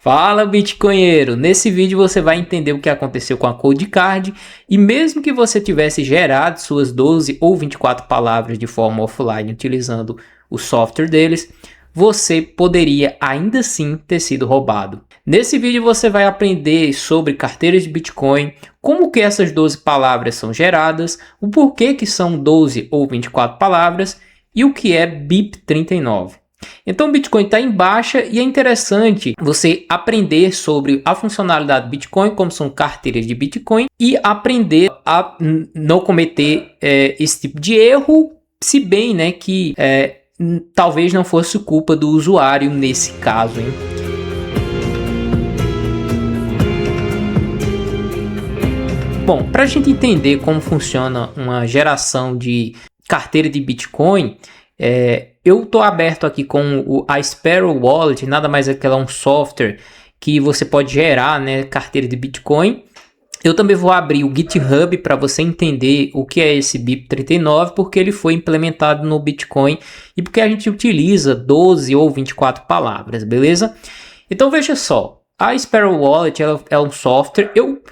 Fala, Bitcoinheiro! Nesse vídeo você vai entender o que aconteceu com a CodeCard e mesmo que você tivesse gerado suas 12 ou 24 palavras de forma offline utilizando o software deles, você poderia ainda assim ter sido roubado. Nesse vídeo você vai aprender sobre carteiras de Bitcoin, como que essas 12 palavras são geradas, o porquê que são 12 ou 24 palavras e o que é BIP39. Então o Bitcoin está em baixa e é interessante você aprender sobre a funcionalidade do Bitcoin, como são carteiras de Bitcoin, e aprender a não cometer esse tipo de erro, se bem que talvez não fosse culpa do usuário nesse caso, hein? Bom, para a gente entender como funciona uma geração de carteira de Bitcoin, eu estou aberto aqui com a Sparrow Wallet, nada mais é que ela é um software que você pode gerar, carteira de Bitcoin. Eu também vou abrir o GitHub para você entender o que é esse BIP39, porque ele foi implementado no Bitcoin e porque a gente utiliza 12 ou 24 palavras, beleza? Então veja só, a Sparrow Wallet ela é um software, eu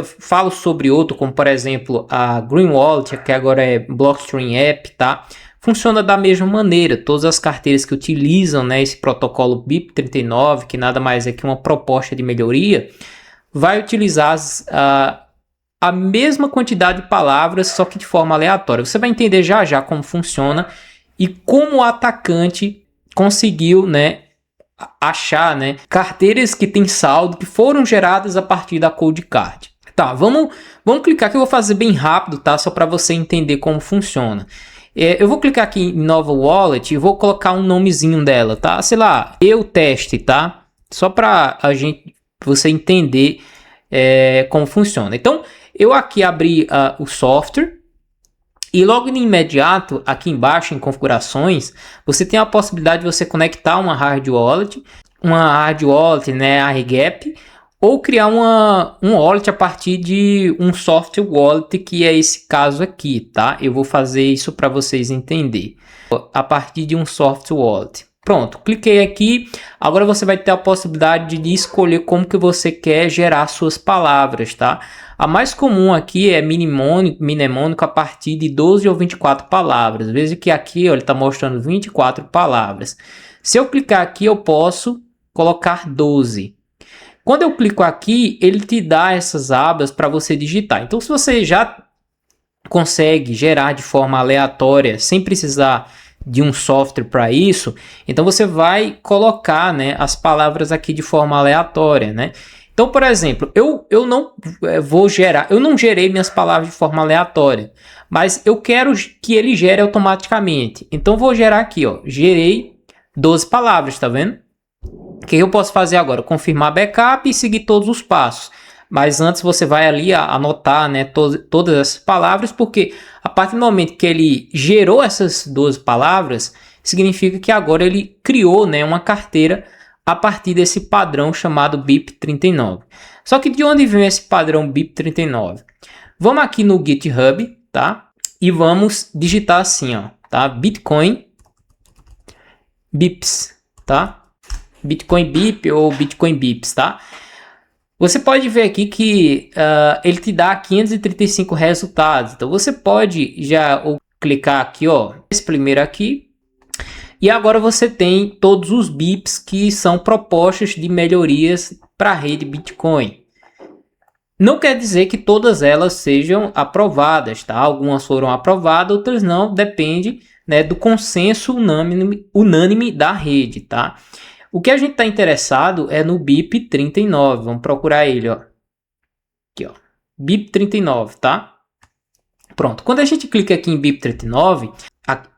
falo sobre outro, como por exemplo a Green Wallet, que agora é Blockstream App, tá? Funciona da mesma maneira, todas as carteiras que utilizam esse protocolo BIP39, que nada mais é que uma proposta de melhoria, vai utilizar a mesma quantidade de palavras, só que de forma aleatória. Você vai entender já já como funciona e como o atacante conseguiu achar carteiras que têm saldo, que foram geradas a partir da CodeCard. Tá, vamos clicar aqui, eu vou fazer bem rápido, tá? Só para você entender como funciona. Eu vou clicar aqui em nova wallet e vou colocar um nomezinho dela, tá? Sei lá, eu teste, tá? Só para você entender como funciona. Então, eu aqui abri o software e logo de imediato, aqui embaixo em configurações, você tem a possibilidade de você conectar uma hard wallet, AirGap, ou criar um wallet a partir de um software wallet, que é esse caso aqui, tá? Eu vou fazer isso para vocês entenderem. A partir de um software wallet. Pronto, cliquei aqui. Agora você vai ter a possibilidade de escolher como que você quer gerar suas palavras, tá? A mais comum aqui é mnemônico a partir de 12 ou 24 palavras. Veja que aqui ele está mostrando 24 palavras. Se eu clicar aqui, eu posso colocar 12. Quando eu clico aqui, ele te dá essas abas para você digitar. Então, se você já consegue gerar de forma aleatória, sem precisar de um software para isso, então você vai colocar as palavras aqui de forma aleatória, Então, por exemplo, eu não vou gerar, eu não gerei minhas palavras de forma aleatória, mas eu quero que ele gere automaticamente. Então, vou gerar aqui, ó, gerei 12 palavras, tá vendo? O que eu posso fazer agora? Confirmar backup e seguir todos os passos. Mas antes você vai ali anotar todas essas palavras, porque a partir do momento que ele gerou essas 12 palavras, significa que agora ele criou uma carteira a partir desse padrão chamado BIP39. Só que de onde vem esse padrão BIP39? Vamos aqui no GitHub, tá? E vamos digitar assim, ó, tá? Bitcoin Bips, tá? Bitcoin BIP ou Bitcoin Bips, tá? Você pode ver aqui que ele te dá 535 resultados. Então você pode já clicar aqui, ó, esse primeiro aqui. E agora você tem todos os bips que são propostas de melhorias para a rede Bitcoin. Não quer dizer que todas elas sejam aprovadas, tá? Algumas foram aprovadas, outras não. Depende do consenso unânime da rede, tá? O que a gente está interessado é no BIP39. Vamos procurar ele, ó. Aqui, ó. BIP39, tá? Pronto. Quando a gente clica aqui em BIP39,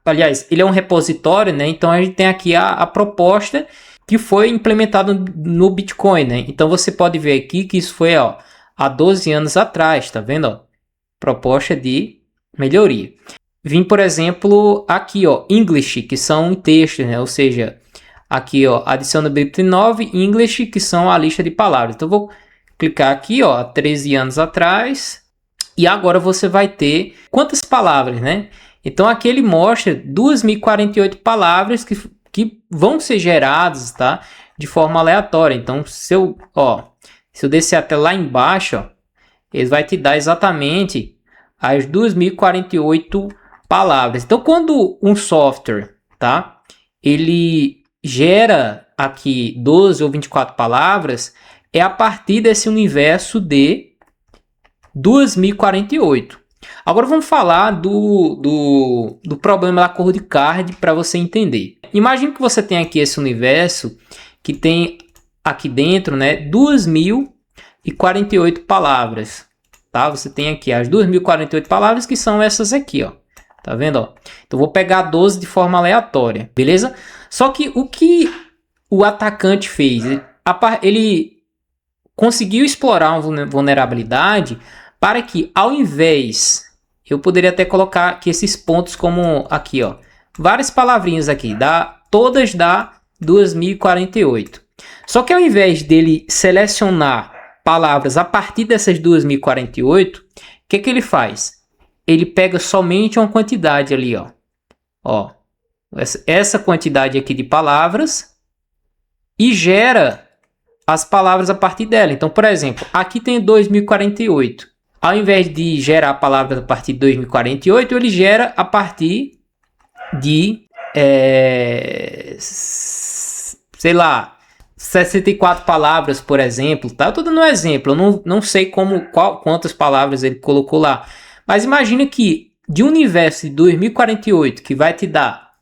aliás, ele é um repositório, Então a gente tem aqui a proposta que foi implementada no Bitcoin, Então você pode ver aqui que isso foi, ó, há 12 anos atrás, tá vendo, ó? Proposta de melhoria. Vim, por exemplo, aqui, ó, English, que são textos, Ou seja, aqui, ó, adiciona BIP39 English, que são a lista de palavras. Então, eu vou clicar aqui, ó, 13 anos atrás. E agora você vai ter quantas palavras, Então, aqui ele mostra 2.048 palavras que vão ser geradas, tá? de forma aleatória. Então, se eu descer até lá embaixo, ó, ele vai te dar exatamente as 2048 palavras. Então, quando um software, tá, ele gera aqui 12 ou 24 palavras, é a partir desse universo de 2048. Agora vamos falar do problema da cor de card para você entender. Imagine que você tem aqui esse universo que tem aqui dentro, né, 2048 palavras, tá? Você tem aqui as 2048 palavras que são essas aqui, ó. Tá vendo, ó? Então vou pegar 12 de forma aleatória, beleza? Só que o que o atacante fez? Ele conseguiu explorar uma vulnerabilidade para que, ao invés, eu poderia até colocar aqui esses pontos como aqui, ó, várias palavrinhas aqui, todas dá 2048. Só que ao invés dele selecionar palavras a partir dessas 2048, o que ele faz? Ele pega somente uma quantidade ali, ó, essa quantidade aqui de palavras e gera as palavras a partir dela. Então, por exemplo, aqui tem 2048. Ao invés de gerar palavras a partir de 2048, ele gera a partir de, sei lá, 64 palavras, por exemplo. Tá? Eu tô dando um exemplo, eu não sei quantas palavras ele colocou lá. Mas imagina que de um universo de 2048 que vai te dar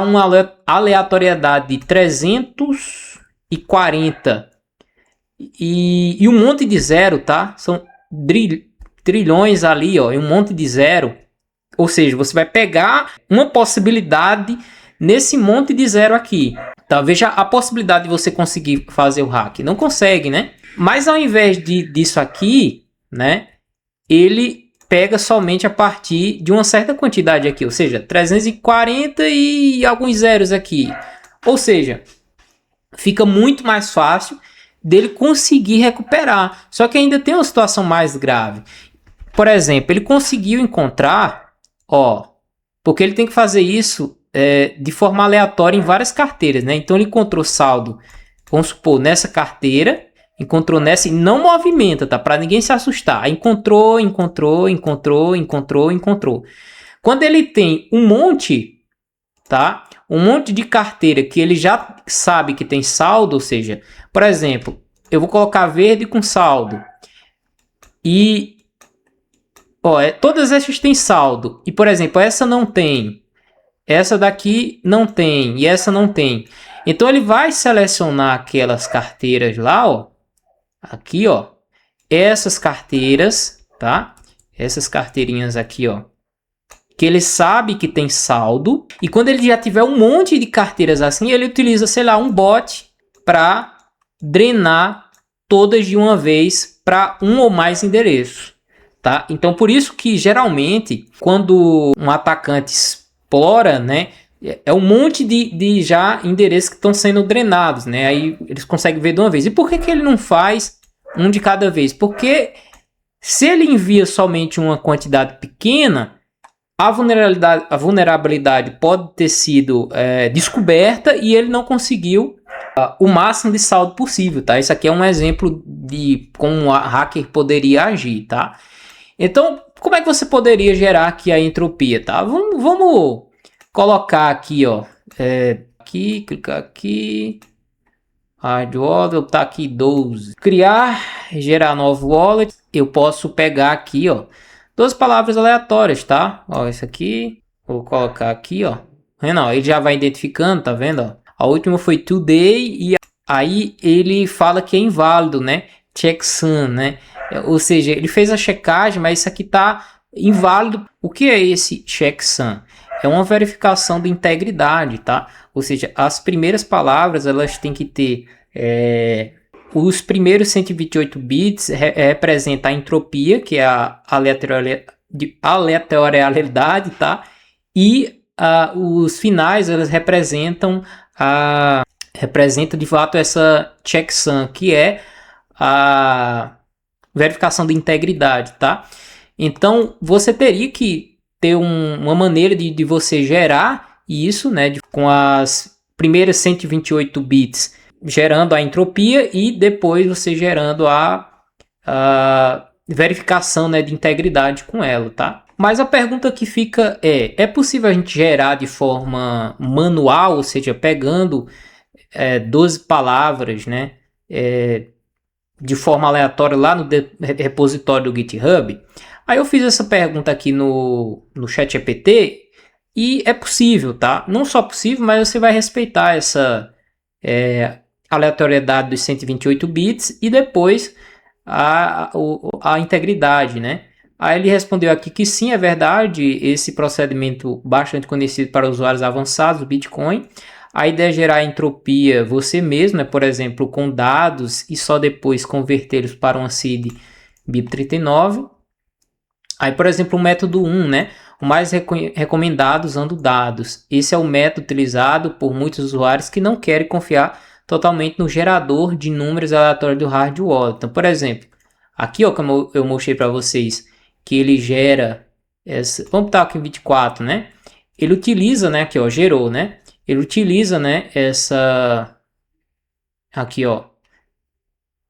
uma aleatoriedade de 340 e um monte de zero, tá? São trilhões ali, ó, e um monte de zero. Ou seja, você vai pegar uma possibilidade nesse monte de zero aqui. Tá? Veja a possibilidade de você conseguir fazer o hack. Não consegue, né? Mas ao invés disso aqui, né? Ele pega somente a partir de uma certa quantidade aqui. Ou seja, 340 e alguns zeros aqui. Ou seja, fica muito mais fácil dele conseguir recuperar. Só que ainda tem uma situação mais grave. Por exemplo, ele conseguiu encontrar, porque ele tem que fazer isso de forma aleatória em várias carteiras, né? Então ele encontrou saldo, vamos supor, nessa carteira, encontrou nessa e não movimenta, tá? Para ninguém se assustar. Encontrou. Quando ele tem um monte, tá? Um monte de carteira que ele já sabe que tem saldo, ou seja, por exemplo, eu vou colocar verde com saldo e todas essas têm saldo e, por exemplo, essa não tem, essa daqui não tem e essa não tem. Então ele vai selecionar aquelas carteiras lá, aqui, essas carteiras, tá? Essas carteirinhas aqui, que ele sabe que tem saldo, e quando ele já tiver um monte de carteiras assim, ele utiliza, sei lá, um bot para drenar todas de uma vez para um ou mais endereços, tá? Então, por isso que geralmente, quando um atacante explora, né, é um monte de já endereços que estão sendo drenados, né? Aí eles conseguem ver de uma vez. E por que ele não faz um de cada vez? Porque se ele envia somente uma quantidade pequena, a vulnerabilidade pode ter sido descoberta e ele não conseguiu o máximo de saldo possível, tá? Isso aqui é um exemplo de como um hacker poderia agir, tá? Então, como é que você poderia gerar aqui a entropia, tá? Vamos colocar aqui, aqui, clicar aqui, hard wallet, tá aqui 12. Criar, gerar novo wallet, eu posso pegar aqui, 12 palavras aleatórias, tá? Isso aqui, vou colocar aqui, Não, ele já vai identificando, tá vendo? A última foi today e aí ele fala que é inválido, né? Checksum, né? Ou seja, ele fez a checagem, mas isso aqui tá inválido. O que é esse checksum? É uma verificação de integridade, tá? Ou seja, as primeiras palavras, elas têm que ter... os primeiros 128 bits representam a entropia, que é a aleatoriedade, tá? E os finais, elas representam de fato essa checksum, que é a verificação de integridade, tá? Então, você teria que ter uma maneira de você gerar isso, né? Com as primeiros 128 bits gerando a entropia e depois você gerando a verificação, né, de integridade com ela, tá? Mas a pergunta que fica é possível a gente gerar de forma manual, ou seja, pegando 12 palavras, né, de forma aleatória lá no repositório do GitHub? Aí eu fiz essa pergunta aqui no ChatGPT e é possível, tá? Não só possível, mas você vai respeitar essa aleatoriedade dos 128 bits e depois a integridade, né? Aí ele respondeu aqui que sim, é verdade, esse procedimento bastante conhecido para usuários avançados do Bitcoin. A ideia é gerar entropia você mesmo, né? Por exemplo, com dados e só depois convertê-los para uma seed BIP39. Aí, por exemplo, o método 1, né? O mais recomendado usando dados. Esse é o método utilizado por muitos usuários que não querem confiar totalmente no gerador de números aleatórios do hard wallet. Então, por exemplo, aqui, ó, como eu mostrei para vocês, que ele gera essa, vamos botar aqui em 24, né? Ele utiliza, né, aqui, ó, gerou, né? Ele utiliza, né, essa aqui, ó,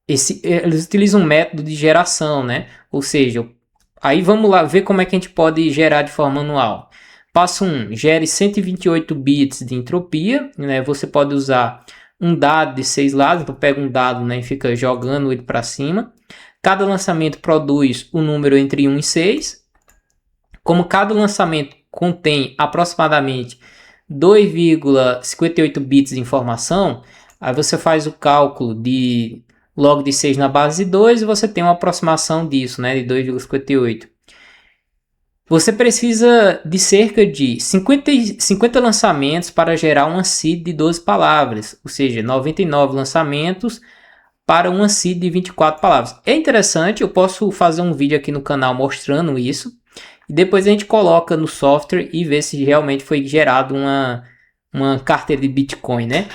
eles utilizam um método de geração, né? Ou seja, aí vamos lá ver como é que a gente pode gerar de forma manual. Passo 1, gere 128 bits de entropia, né? Você pode usar um dado de 6 lados, então pega um dado, né, e fica jogando ele para cima. Cada lançamento produz um número entre 1 e 6. Como cada lançamento contém aproximadamente 2,58 bits de informação, aí você faz o cálculo de log de 6 na base de 2 e você tem uma aproximação disso, né, de 2,58. Você precisa de cerca de 50 lançamentos para gerar uma seed de 12 palavras, ou seja, 99 lançamentos para uma seed de 24 palavras. É interessante, eu posso fazer um vídeo aqui no canal mostrando isso, e depois a gente coloca no software e vê se realmente foi gerado uma carteira de Bitcoin, né?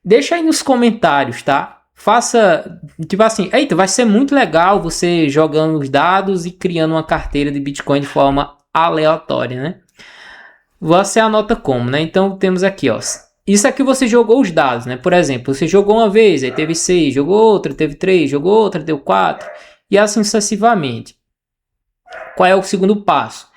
Deixa aí nos comentários, tá? Faça, tipo assim, eita, vai ser muito legal você jogando os dados e criando uma carteira de Bitcoin de forma aleatória, né? Você anota como, né? Então temos aqui, ó. Isso aqui você jogou os dados, né? Por exemplo, você jogou uma vez, aí teve 6, jogou outra, teve 3, jogou outra, deu 4, e assim sucessivamente. Qual é o segundo passo?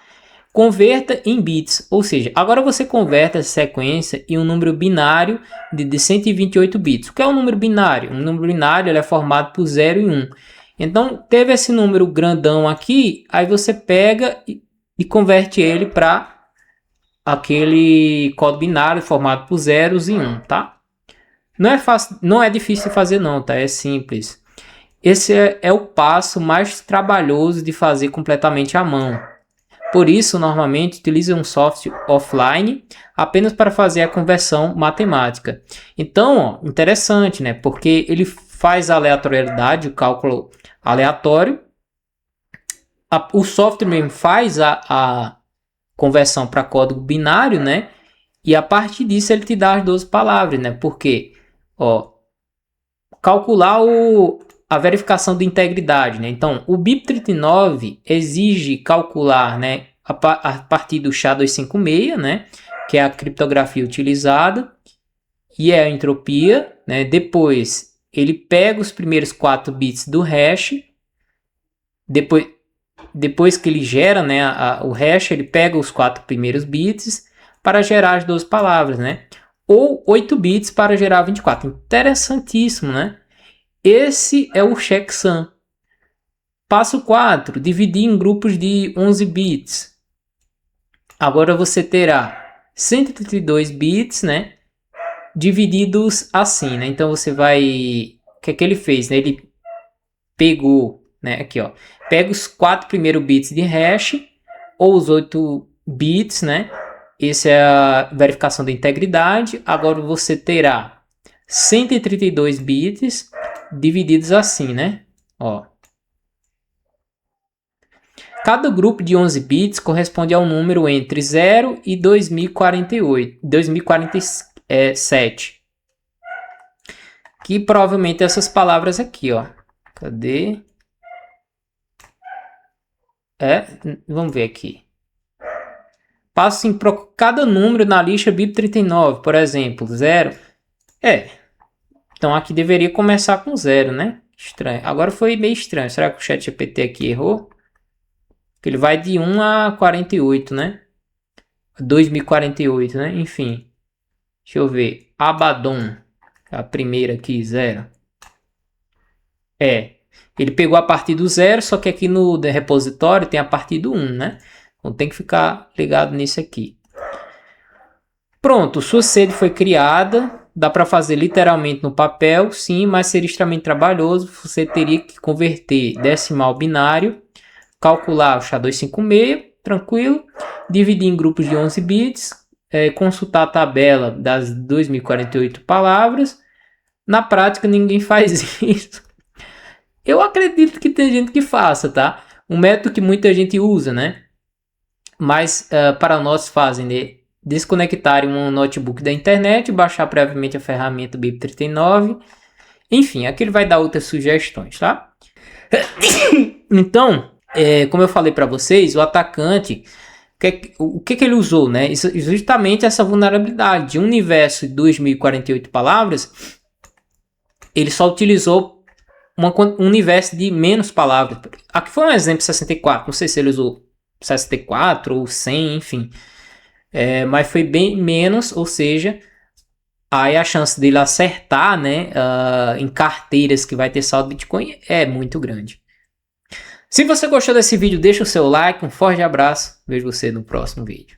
Converta em bits, ou seja, agora você converte essa sequência em um número binário de 128 bits. O que é um número binário? Um número binário ele é formado por 0 e 1. Então, teve esse número grandão aqui, aí você pega e converte ele para aquele código binário formado por zeros e 1, tá? Não é fácil, não é difícil de fazer não, tá? É simples. Esse é o passo mais trabalhoso de fazer completamente à mão. Por isso, normalmente, utiliza um software offline apenas para fazer a conversão matemática. Então, ó, interessante, né? Porque ele faz a aleatoriedade, o cálculo aleatório. O software mesmo faz a conversão para código binário, né? E a partir disso ele te dá as 12 palavras, né? Porque, ó, calcular a verificação de integridade, né? Então, o BIP39 exige calcular, né, a partir do SHA-256, né, que é a criptografia utilizada, e é a entropia, né? Depois, ele pega os primeiros 4 bits do hash, depois que ele gera, né, o hash, ele pega os 4 primeiros bits para gerar as 12 palavras, né? Ou 8 bits para gerar 24. Interessantíssimo, né? Esse é o checksum. Passo 4, dividir em grupos de 11 bits. Agora você terá 132 bits, né? Divididos assim, né? Então você vai... O que é que ele fez, né? Ele pegou, né? Aqui, ó. Pega os 4 primeiros bits de hash, ou os 8 bits, né? Essa é a verificação da integridade. Agora você terá 132 bits divididos assim, né? Ó. Cada grupo de 11 bits corresponde a um número entre 0 e 2047. Que provavelmente essas palavras aqui, ó. Cadê? Vamos ver aqui. Passa assim para cada número na lista BIP39, por exemplo, 0. Então aqui deveria começar com 0, né? Estranho. Agora foi meio estranho. Será que o ChatGPT aqui errou? Porque ele vai de 1 a 48, né? 2048, né? Enfim. Deixa eu ver. Abaddon. A primeira aqui, 0. Ele pegou a partir do 0, só que aqui no repositório tem a partir do 1, né? Então tem que ficar ligado nisso aqui. Pronto, sua sede foi criada. Dá para fazer literalmente no papel, sim, mas seria extremamente trabalhoso. Você teria que converter decimal binário, calcular o SHA-256, tranquilo, dividir em grupos de 11 bits, consultar a tabela das 2048 palavras. Na prática, ninguém faz isso. Eu acredito que tem gente que faça, tá? Um método que muita gente usa, né? Mas para nós fazem, né? Desconectarem um notebook da internet, baixar previamente a ferramenta BIP39. Enfim, aqui ele vai dar outras sugestões, tá? Então, como eu falei para vocês, o atacante, o que ele usou, né? Justamente essa vulnerabilidade de um universo de 2048 palavras, ele só utilizou um universo de menos palavras. Aqui foi um exemplo 64, não sei se ele usou 64 ou 100, enfim. Mas foi bem menos, ou seja, aí a chance dele acertar, né, em carteiras que vai ter saldo Bitcoin é muito grande. Se você gostou desse vídeo, deixa o seu like, um forte abraço, vejo você no próximo vídeo.